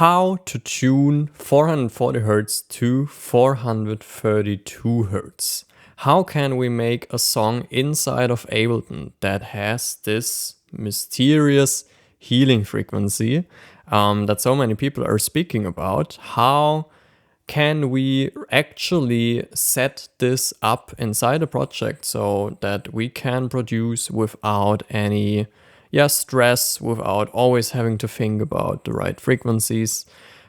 how to tune 440 Hz to 432 Hz. How can we make a song inside of Ableton that has this mysterious healing frequency that so many people are speaking about? How can we actually set this up inside a project so that we can produce without any stress, without always having to think about the right frequencies?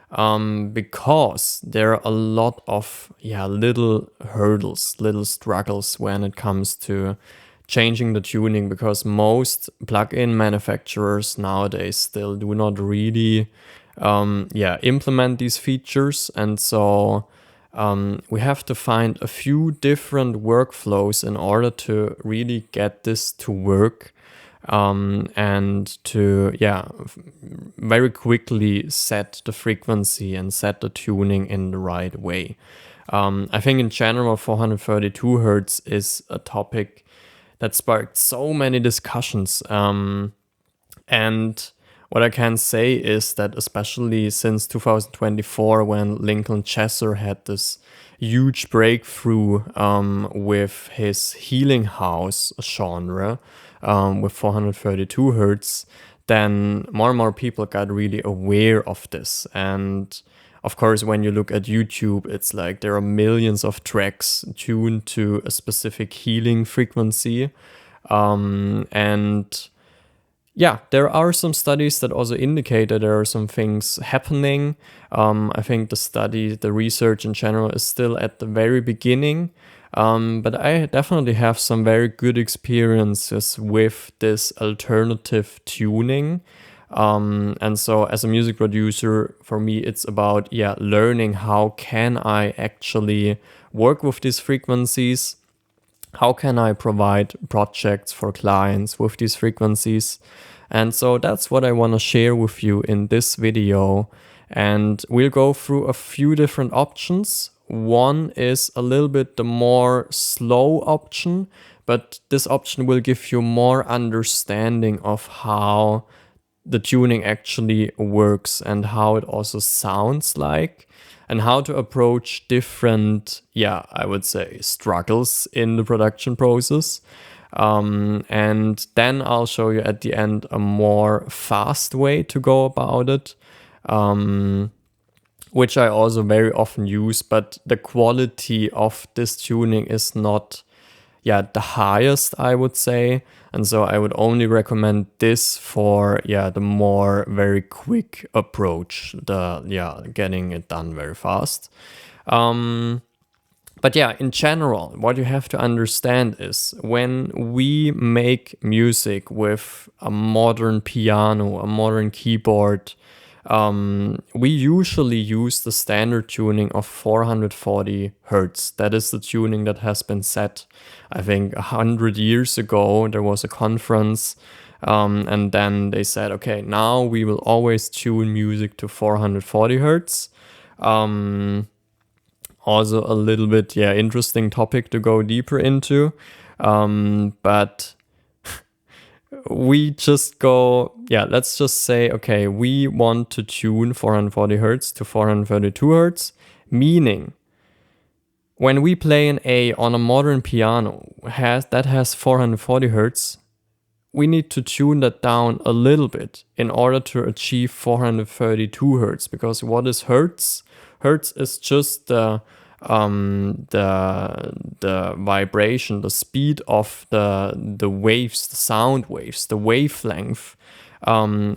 Because there are a lot of little hurdles, little struggles when it comes to changing the tuning, because most plugin manufacturers nowadays still do not really implement these features. And so we have to find a few different workflows in order to really get this to work and to very quickly set the frequency and set the tuning in the right way. I think in general 432 Hz is a topic that sparked so many discussions, and what I can say is that especially since 2024, when Lincoln Chesser had this huge breakthrough with his healing house genre with 432 Hz, then more and more people got really aware of this. And of course, when you look at YouTube, it's like there are millions of tracks tuned to a specific healing frequency. There are some studies that also indicate that there are some things happening. I think the research in general is still at the very beginning. But I definitely have some very good experiences with this alternative tuning. And so as a music producer, for me, it's about learning how can I actually work with these frequencies. How can I provide projects for clients with these frequencies? And so that's what I want to share with you in this video. And we'll go through a few different options. One is a little bit the more slow option, but this option will give you more understanding of how the tuning actually works and how it also sounds like, and how to approach different, I would say, struggles in the production process. And then I'll show you at the end a more fast way to go about it, which I also very often use, but the quality of this tuning is not the highest, I would say. And so I would only recommend this for the more very quick approach, getting it done very fast. But in general, what you have to understand is when we make music with a modern piano, a modern keyboard, we usually use the standard tuning of 440 Hz. That is the tuning that has been set. I think 100 years ago, there was a conference, and then they said, okay, now we will always tune music to 440 Hz. Also a little bit, interesting topic to go deeper into. But we just go, let's just say, okay, we want to tune 440 Hz to 432 Hz, meaning when we play an A on a modern piano that has 440 Hz, we need to tune that down a little bit in order to achieve 432 Hz, because what is Hertz? Hertz is just the vibration, the speed of the waves, the sound waves, the wavelength,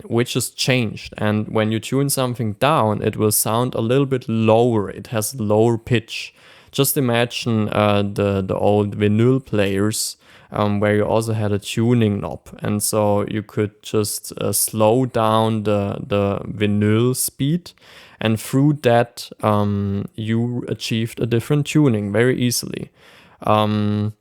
which is changed. And when you tune something down, it will sound a little bit lower. It has lower pitch. Just imagine the old vinyl players, where you also had a tuning knob, and so you could just slow down the vinyl speed, and through that you achieved a different tuning very easily. In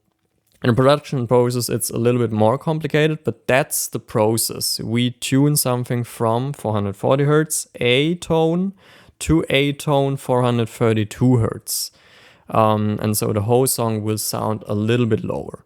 the production process, it's a little bit more complicated, but that's the process. We tune something from 440 Hz A tone to A tone 432 Hz. And so the whole song will sound a little bit lower.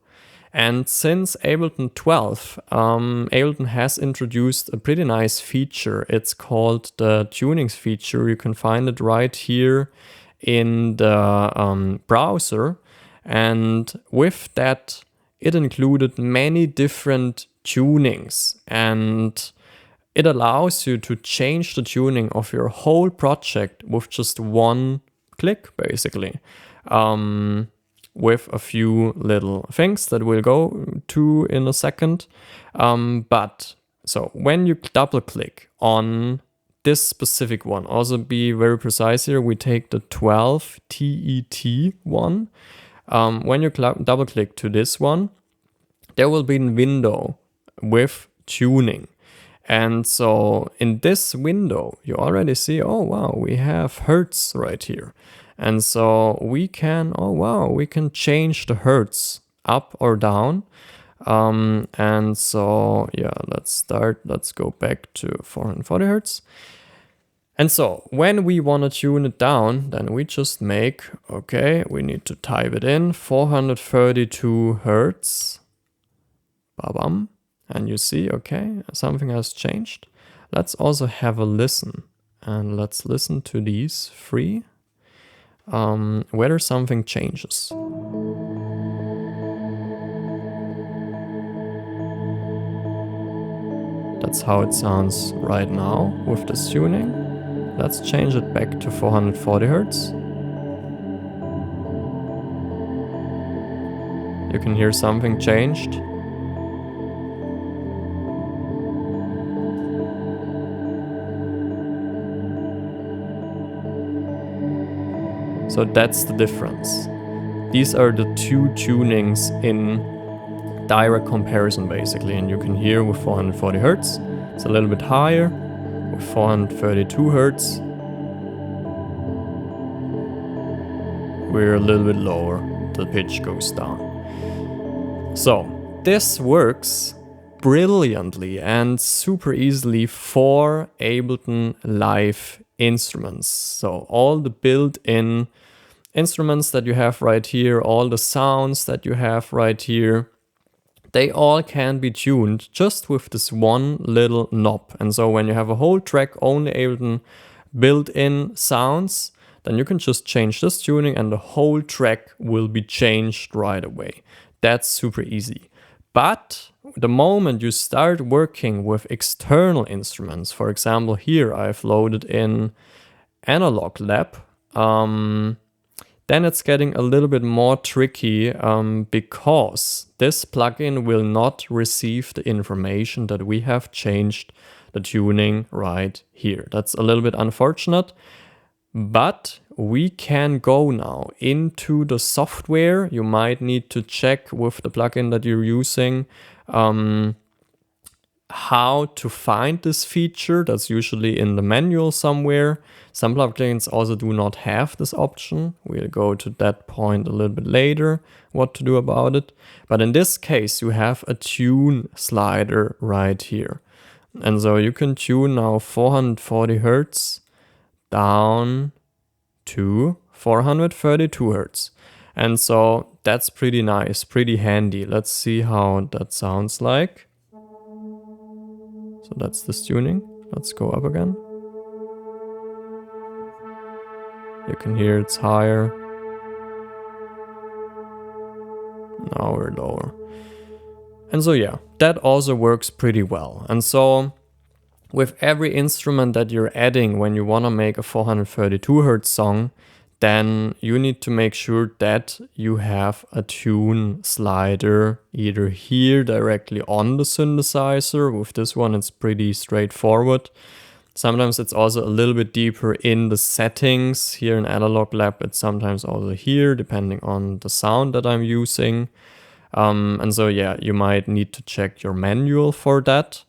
And since Ableton 12, Ableton has introduced a pretty nice feature. It's called the tunings feature. You can find it right here in the browser. And with that, it included many different tunings, and it allows you to change the tuning of your whole project with just one click, basically. With a few little things that we'll go to in a second. But so when you double click on this specific one, also be very precise here, we take the 12 TET one. When you double click to this one, there will be a window with tuning. And so in this window, you already see, oh wow, we have hertz right here. And so we can, oh wow, we can change the hertz up or down. And so, yeah, let's go back to 440 hertz. And so when we want to tune it down, then we just make, okay, we need to type it in, 432 hertz. Ba-bam. And you see, okay, something has changed. Let's also have a listen. And let's listen to these three. Whether something changes. That's how it sounds right now with this tuning. Let's change it back to 440 hertz. You can hear something changed. So that's the difference. These are the two tunings in direct comparison, basically. And you can hear with 440 hertz, it's a little bit higher. With 432 hertz, we're a little bit lower. The pitch goes down. So this works brilliantly and super easily for Ableton Live instruments. So all the built-in instruments that you have right here, all the sounds that you have right here, they all can be tuned just with this one little knob. And so when you have a whole track only Ableton built-in sounds, then you can just change this tuning and the whole track will be changed right away. That's super easy. But the moment you start working with external instruments, for example, here I've loaded in Analog Lab, then it's getting a little bit more tricky because this plugin will not receive the information that we have changed the tuning right here. That's a little bit unfortunate, but we can go now into the software. You might need to check with the plugin that you're using how to find this feature. That's usually in the manual somewhere. Some plugins also do not have this option. We'll go to that point a little bit later, what to do about it. But in this case, you have a tune slider right here. And so you can tune now 440 hertz down to 432 hertz. And so that's pretty nice, pretty handy. Let's see how that sounds like. So that's this tuning. Let's go up again. You can hear it's higher. Now we're lower. And so yeah, that also works pretty well. And so with every instrument that you're adding when you want to make a 432 hertz song, then you need to make sure that you have a tune slider either here directly on the synthesizer. With this one, it's pretty straightforward. Sometimes it's also a little bit deeper in the settings. Here in Analog Lab, it's sometimes also here, depending on the sound that I'm using. And so yeah, you might need to check your manual for that.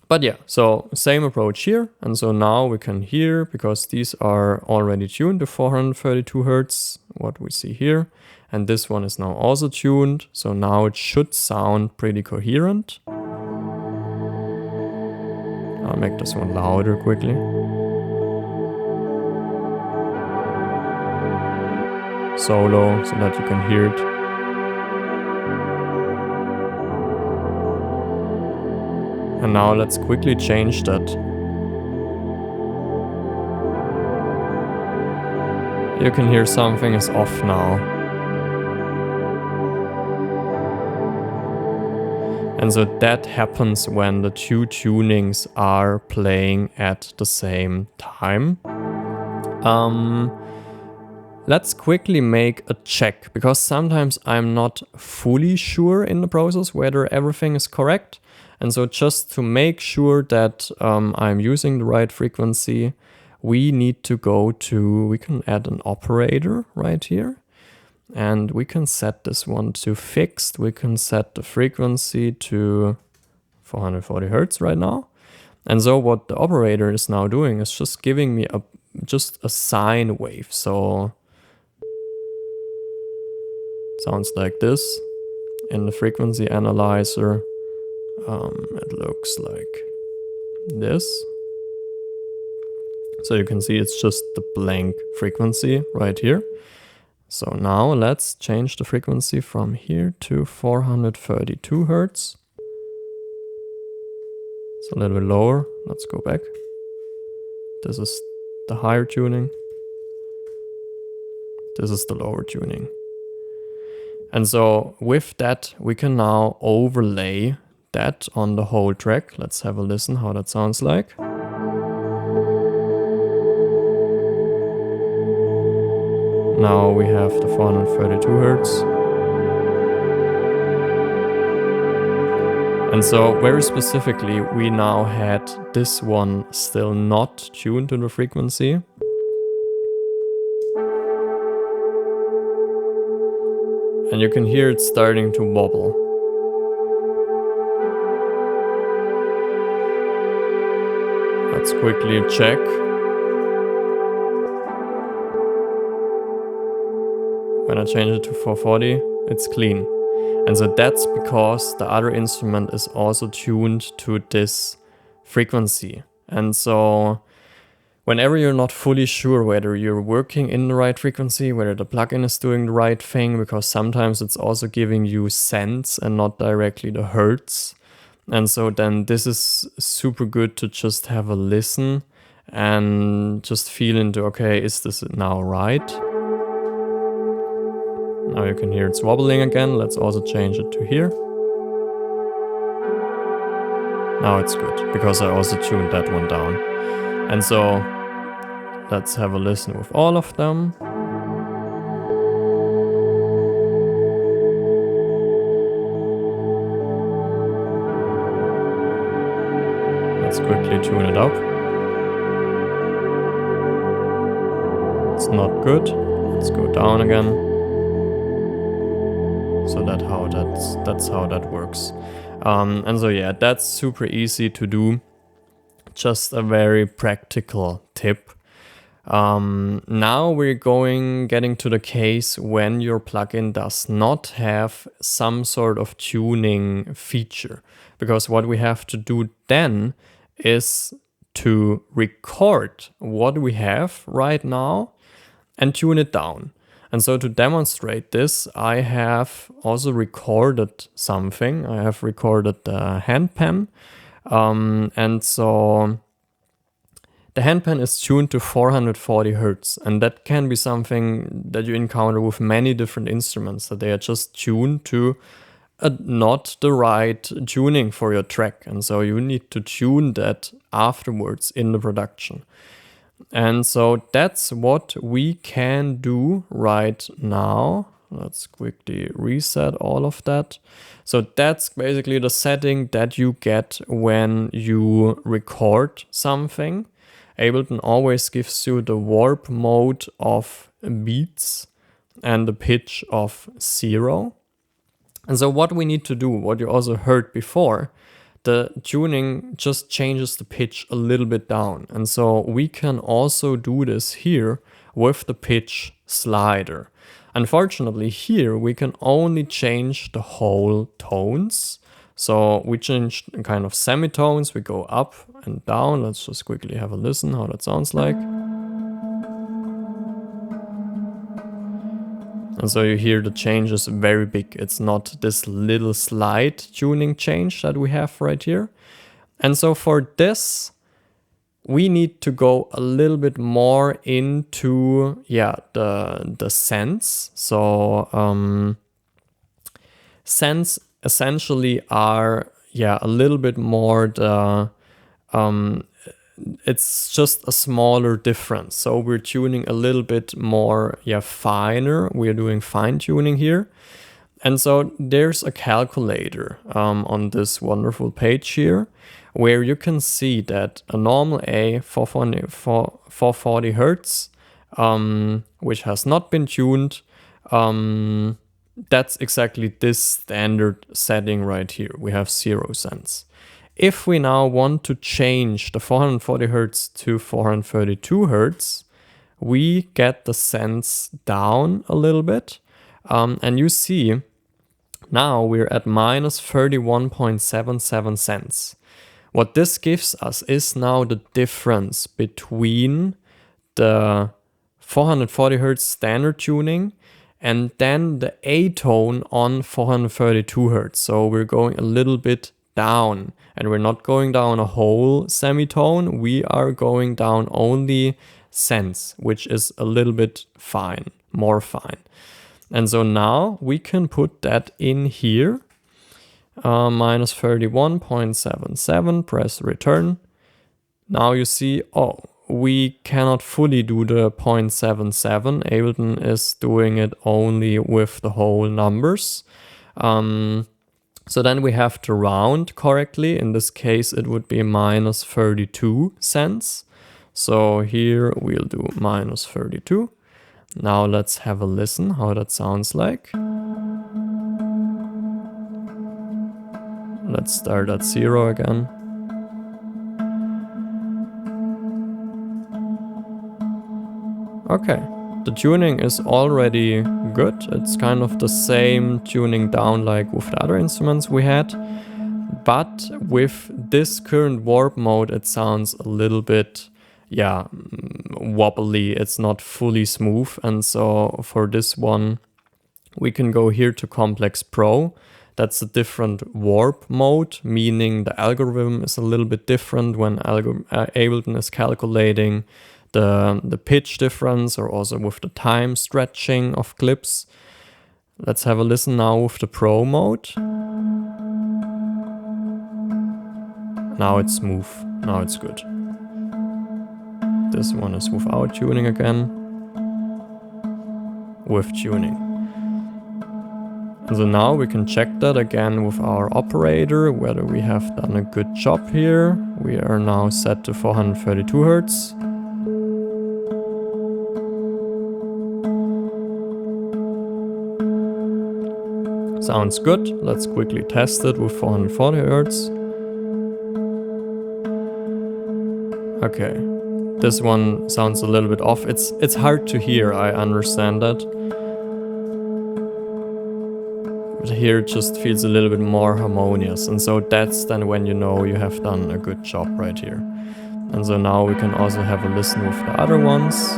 But yeah, so same approach here. And so now we can hear, because these are already tuned to 432 hertz, what we see here. And this one is now also tuned. So now it should sound pretty coherent. I'll make this one louder quickly. Solo, so that you can hear it. And now let's quickly change that. You can hear something is off now. And so that happens when the two tunings are playing at the same time. Let's quickly make a check, because sometimes I'm not fully sure in the process whether everything is correct. And so just to make sure that I'm using the right frequency, we need to go to, we can add an operator right here. And we can set this one to fixed. We can set the frequency to 440 Hertz right now. And so what the operator is now doing is just giving me just a sine wave. So sounds like this. In the frequency analyzer, it looks like this. So you can see it's just the blank frequency right here. So now let's change the frequency from here to 432 Hertz. It's a little bit lower. Let's go back. This is the higher tuning. This is the lower tuning. And so with that, we can now overlay that on the whole track. Let's have a listen how that sounds like. Now we have the 432 Hertz. And so very specifically, we now had this one still not tuned to the frequency. And you can hear it starting to wobble. Let's quickly check. When I change it to 440, it's clean. And so that's because the other instrument is also tuned to this frequency. And so whenever you're not fully sure whether you're working in the right frequency, whether the plugin is doing the right thing, because sometimes it's also giving you cents and not directly the hertz. And so then this is super good to just have a listen and just feel into, okay, is this now right? Now you can hear it's wobbling again. Let's also change it to here. Now it's good, because I also tuned that one down. And so let's have a listen with all of them. Let's quickly tune it up. It's not good. Let's go down again. So that's how that works. And so yeah, that's super easy to do. Just a very practical tip. Now we're getting to the case when your plugin does not have some sort of tuning feature. Because what we have to do then is to record what we have right now and tune it down. And so to demonstrate this, I have also recorded something. I have recorded the handpan. And so the handpan is tuned to 440 Hertz. And that can be something that you encounter with many different instruments, that they are just tuned to not the right tuning for your track. And so you need to tune that afterwards in the production. And so that's what we can do right now. Let's quickly reset all of that. So that's basically the setting that you get when you record something. Ableton always gives you the warp mode of beats and the pitch of 0. And so what we need to do, what you also heard before, the tuning just changes the pitch a little bit down. And so we can also do this here with the pitch slider. Unfortunately, here we can only change the whole tones. So we change kind of semitones, we go up and down. Let's just quickly have a listen how that sounds like. And so you hear the change is very big. It's not this little slight tuning change that we have right here. And so for this, we need to go a little bit more into, the sense. So sense essentially are, a little bit more the, it's just a smaller difference. So we're tuning a little bit more, finer. We're doing fine tuning here. And so there's a calculator on this wonderful page here, where you can see that a normal A 440 hertz, which has not been tuned, that's exactly this standard setting right here. We have 0 cents. If we now want to change the 440 hertz to 432 hertz, we get the cents down a little bit. And you see, now we're at minus 31.77 cents. What this gives us is now the difference between the 440 hertz standard tuning and then the A tone on 432 hertz. So we're going a little bit down, and we're not going down a whole semitone. We are going down only cents, which is a little bit fine, more fine. And so now we can put that in here, minus 31.77, press return. Now you see, we cannot fully do the 0.77. Ableton is doing it only with the whole numbers. So then we have to round correctly. In this case, it would be minus 32 cents. So here we'll do minus 32. Now let's have a listen how that sounds like. Let's start at 0 again. Okay, the tuning is already good. It's kind of the same tuning down like with the other instruments we had. But with this current warp mode, it sounds a little bit, wobbly. It's not fully smooth. And so for this one, we can go here to Complex Pro. That's a different warp mode, meaning the algorithm is a little bit different when Ableton is calculating the pitch difference, or also with the time stretching of clips. Let's have a listen now with the Pro mode. Now it's smooth. Now it's good. This one is without tuning again. With tuning. And so now we can check that again with our operator, whether we have done a good job here. We are now set to 432 hertz. Sounds good. Let's quickly test it with 440 hertz. Okay, this one sounds a little bit off. It's hard to hear, I understand that. But here it just feels a little bit more harmonious, and so that's then when you know you have done a good job right here. And so now we can also have a listen with the other ones.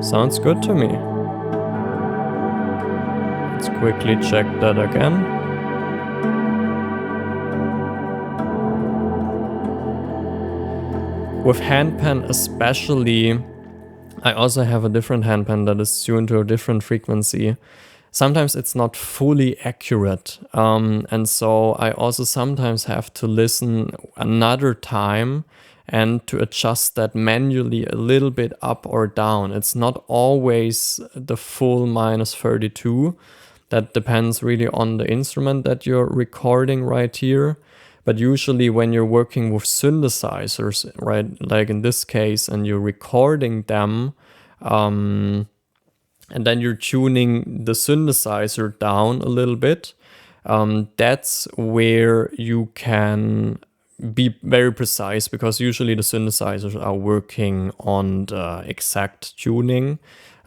Sounds good to me. Let's quickly check that again. With handpan especially, I also have a different handpan that is tuned to a different frequency. Sometimes it's not fully accurate, and so I also sometimes have to listen another time and to adjust that manually a little bit up or down. It's not always the full minus 32. That depends really on the instrument that you're recording right here. But usually when you're working with synthesizers, right, like in this case, and you're recording them, and then you're tuning the synthesizer down a little bit, that's where you can be very precise, because usually the synthesizers are working on the exact tuning.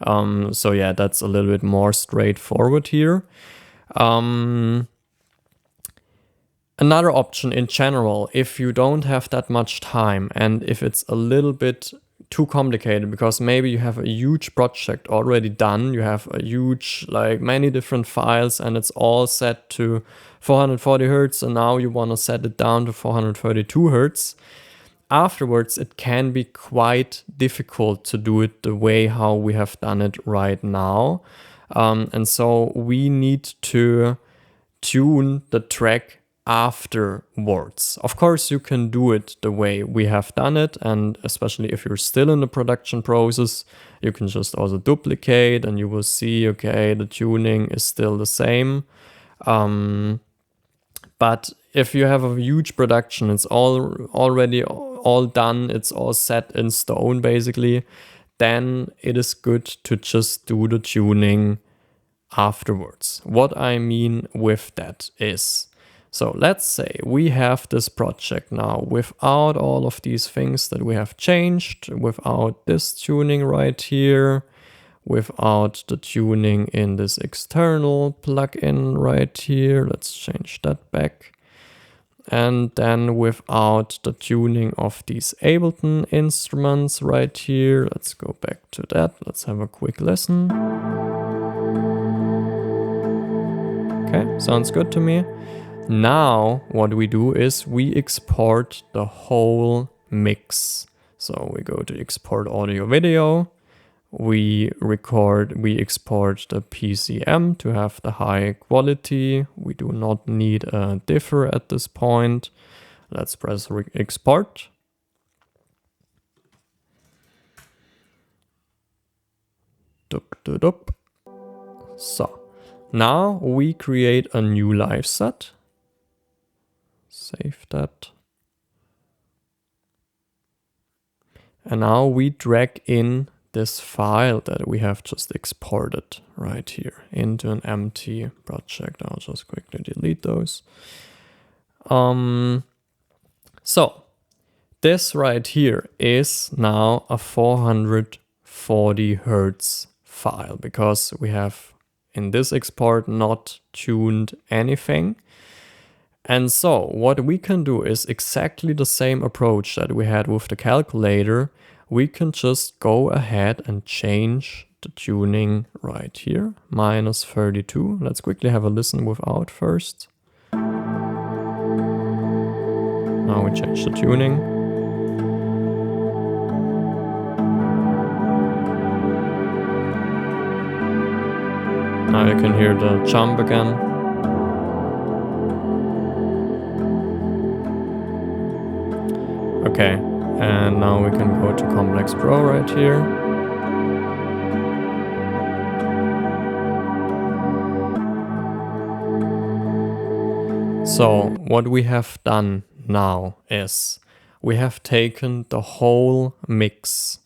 So yeah, that's a little bit more straightforward here. Another option in general, if you don't have that much time and if it's a little bit too complicated, because maybe you have a huge project already done, you have a huge, like many different files, and it's all set to 440 Hertz, and now you want to set it down to 432 Hertz. Afterwards, it can be quite difficult to do it the way how we have done it right now. And so we need to tune the track afterwards. Of course, you can do it the way we have done it, and especially if you're still in the production process, you can just also duplicate and you will see, okay, the tuning is still the same. But if you have a huge production, it's already all done, it's all set in stone basically, then it is good to just do the tuning afterwards. What I mean with that is, so let's say we have this project now without all of these things that we have changed, without this tuning right here, without the tuning in this external plugin right here. Let's change that back. And then without the tuning of these Ableton instruments right here. Let's go back to that. Let's have a quick listen. Okay, sounds good to me. Now what we do is we export the whole mix. So we go to export audio video. We export the PCM to have the high quality. We do not need a differ at this point. Let's press export. So now we create a new live set. Save that. And now we drag in this file that we have just exported right here into an empty project. I'll just quickly delete those. So this right here is now a 440 Hertz file, because we have in this export not tuned anything. And so what we can do is exactly the same approach that we had with the calculator. We can just go ahead and change the tuning right here, -32. Let's quickly have a listen without first. Now we change the tuning. Now you can hear the jump again. Okay, and now we can go to Complex Pro right here. So what we have done now is we have taken the whole mix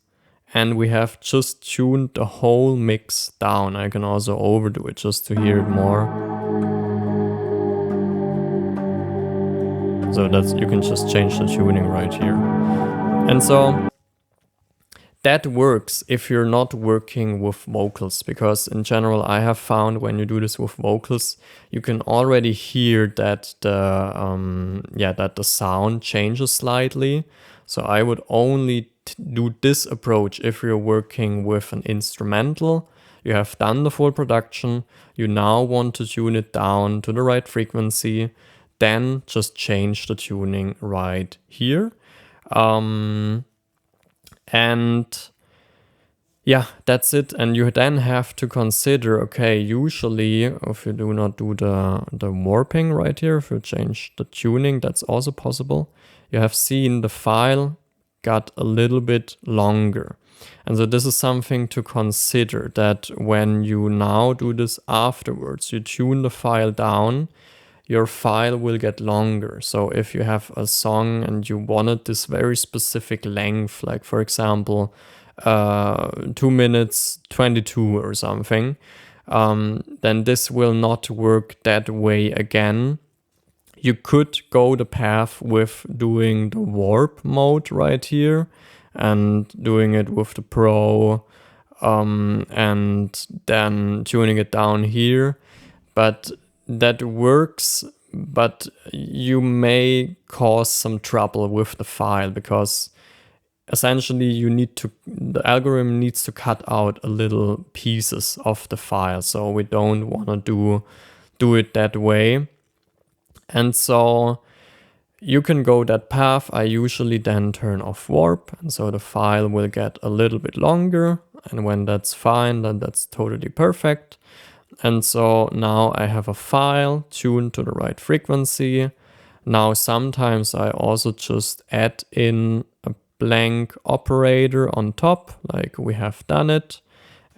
and we have just tuned the whole mix down. I can also overdo it just to hear it more. So that's, you can just change the tuning right here. And so that works if you're not working with vocals, because in general I have found when you do this with vocals, you can already hear that the sound changes slightly. So I would only do this approach if you're working with an instrumental. You have done the full production, you now want to tune it down to the right frequency, then just change the tuning right here. And yeah, that's it. And you then have to consider, okay, usually if you do not do the warping right here, if you change the tuning, that's also possible. You have seen the file got a little bit longer. And so this is something to consider, that when you now do this afterwards, you tune the file down, your file will get longer. So if you have a song and you wanted this very specific length, like for example, 2 minutes 22 or something, then this will not work that way again. You could go the path with doing the warp mode right here and doing it with the Pro, and then tuning it down here. But that works, but you may cause some trouble with the file, because essentially the algorithm needs to cut out a little pieces of the file. So we don't want to do it that way. And so you can go that path. I usually then turn off warp, and so the file will get a little bit longer. And when that's fine, then that's totally perfect. And so now I have a file tuned to the right frequency. Now sometimes I also just add in a blank operator on top, like we have done it,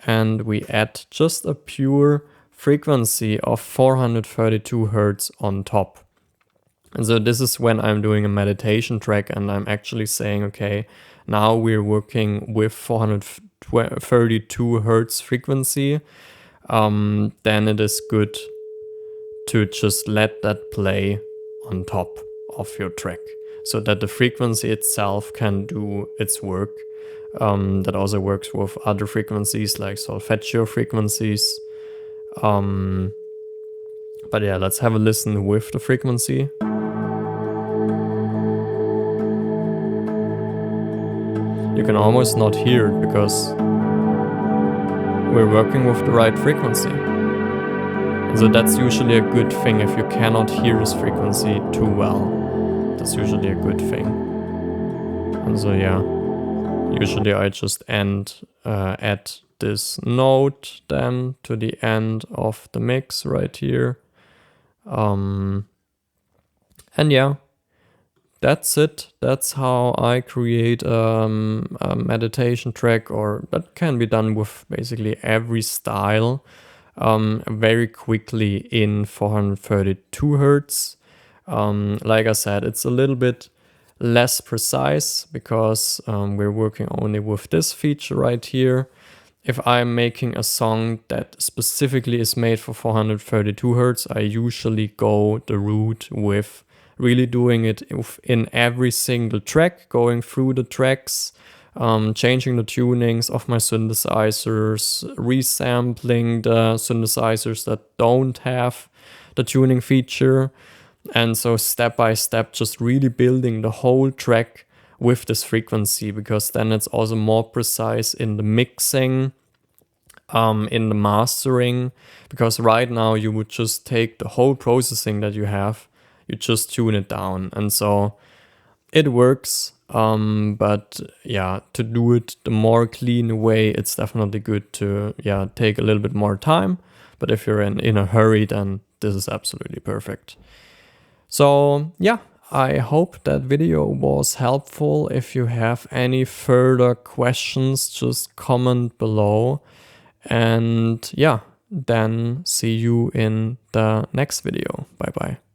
and we add just a pure frequency of 432 Hertz on top. And so this is when I'm doing a meditation track and I'm actually saying, okay, now we're working with 432 Hertz frequency. Then it is good to just let that play on top of your track so that the frequency itself can do its work. That also works with other frequencies like solfeggio frequencies. But yeah, let's have a listen with the frequency. You can almost not hear it because we're working with the right frequency. And so that's usually a good thing if you cannot hear this frequency too well. That's usually a good thing. And so yeah, usually I just add this note then to the end of the mix right here. And yeah, that's it. That's how I create a meditation track, or that can be done with basically every style very quickly in 432 Hertz. Like I said, it's a little bit less precise because we're working only with this feature right here. If I'm making a song that specifically is made for 432 Hertz, I usually go the route with really doing it in every single track, going through the tracks, changing the tunings of my synthesizers, resampling the synthesizers that don't have the tuning feature. And so step by step, just really building the whole track with this frequency, because then it's also more precise in the mixing, in the mastering, because right now you would just take the whole processing that you have, you just tune it down. And so it works, but yeah, to do it the more clean way, it's definitely good to take a little bit more time. But if you're in a hurry, then this is absolutely perfect. So yeah, I hope that video was helpful. If you have any further questions, just comment below. And yeah, then see you in the next video. Bye bye.